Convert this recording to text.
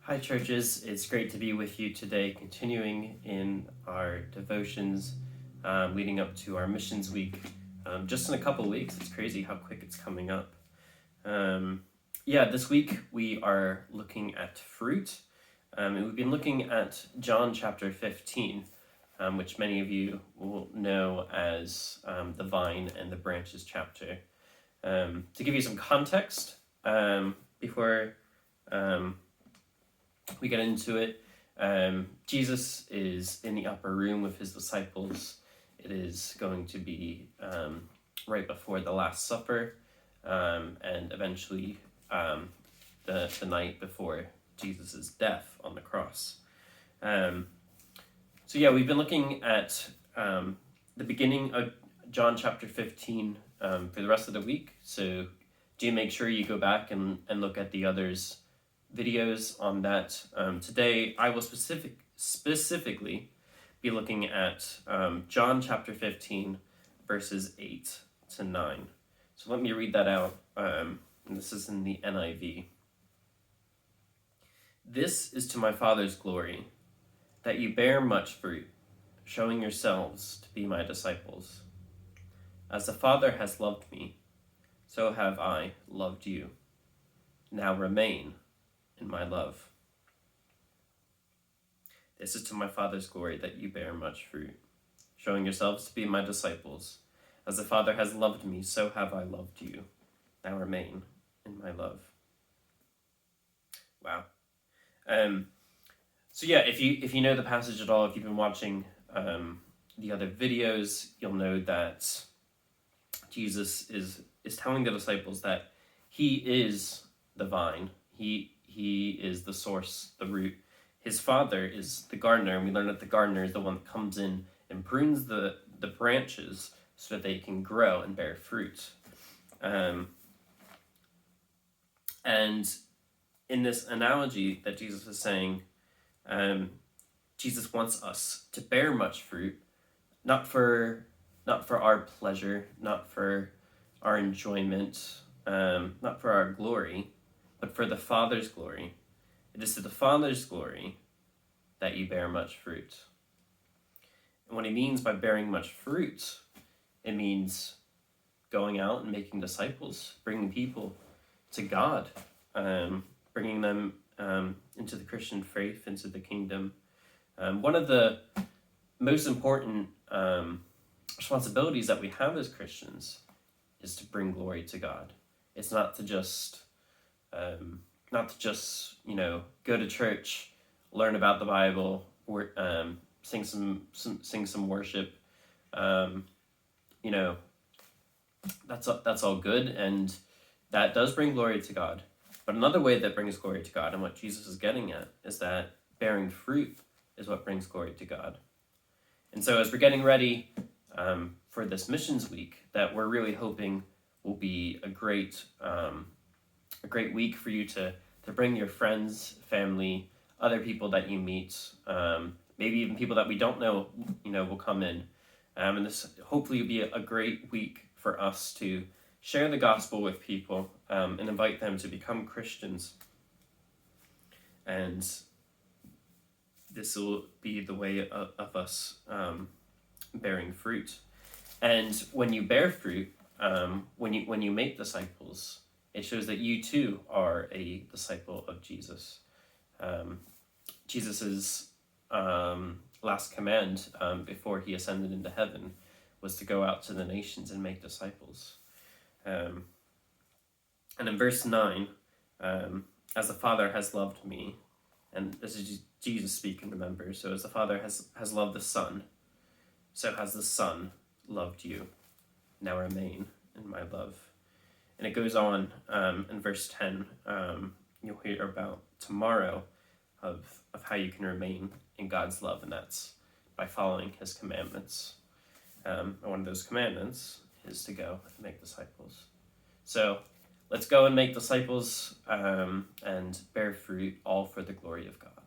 Hi, churches. It's great to be with you today, continuing in our devotions leading up to our missions week. Just in a couple weeks, it's crazy how quick it's coming up. This week we are looking at fruit. And we've been looking at John chapter 15, which many of you will know as the vine and the branches chapter. To give you some context, before we get into it, Jesus is in the upper room with his disciples. It is going to be right before the Last Supper, and eventually the night before Jesus' death on the cross. We've been looking at the beginning of John chapter 15 for the rest of the week. So do make sure you go back and look at the others videos on that. Today I will specifically be looking at John chapter 15 verses 8 to 9. So let me read that out. And this is in the NIV. This is to my Father's glory, that you bear much fruit, showing yourselves to be my disciples. As the Father has loved me, so have I loved you. Now remain in my love. This is to my Father's glory, that you bear much fruit, showing yourselves to be my disciples. As the Father has loved me, so have I loved you. Now remain in my love. Wow. If you know the passage at all, if you've been watching the other videos, you'll know that Jesus is telling the disciples that he is the vine. He is the source, the root. His Father is the gardener, and we learn that the gardener is the one that comes in and prunes the branches so that they can grow and bear fruit. And in this analogy that Jesus is saying, Jesus wants us to bear much fruit, not for our pleasure, not for our enjoyment, not for our glory, but for the Father's glory. It is to the Father's glory that you bear much fruit. And what he means by bearing much fruit, it means going out and making disciples, bringing people to God, bringing them into the Christian faith, into the kingdom. One of the most important responsibilities that we have as Christians is to bring glory to God. It's not to just go to church, learn about the Bible, or sing some worship. That's all good, and that does bring glory to God. But another way that brings glory to God, and what Jesus is getting at, is that bearing fruit is what brings glory to God. And so as we're getting ready for this missions week, that we're really hoping will be a great week for you to bring your friends, family, other people that you meet, maybe even people that we don't know, will come in. And this hopefully will be a great week for us to share the gospel with people and invite them to become Christians. And this will be the way of us bearing fruit. And when you bear fruit, when you make disciples, it shows that you too are a disciple of Jesus. Jesus's last command before he ascended into heaven was to go out to the nations and make disciples. And in verse 9, as the Father has loved me, and this is Jesus speaking, remember, so as the Father has loved the Son, so has the Son loved you. Now remain in my love. And it goes on in verse 10, you'll hear about tomorrow of how you can remain in God's love, and that's by following his commandments. And one of those commandments is to go and make disciples. So let's go and make disciples and bear fruit, all for the glory of God.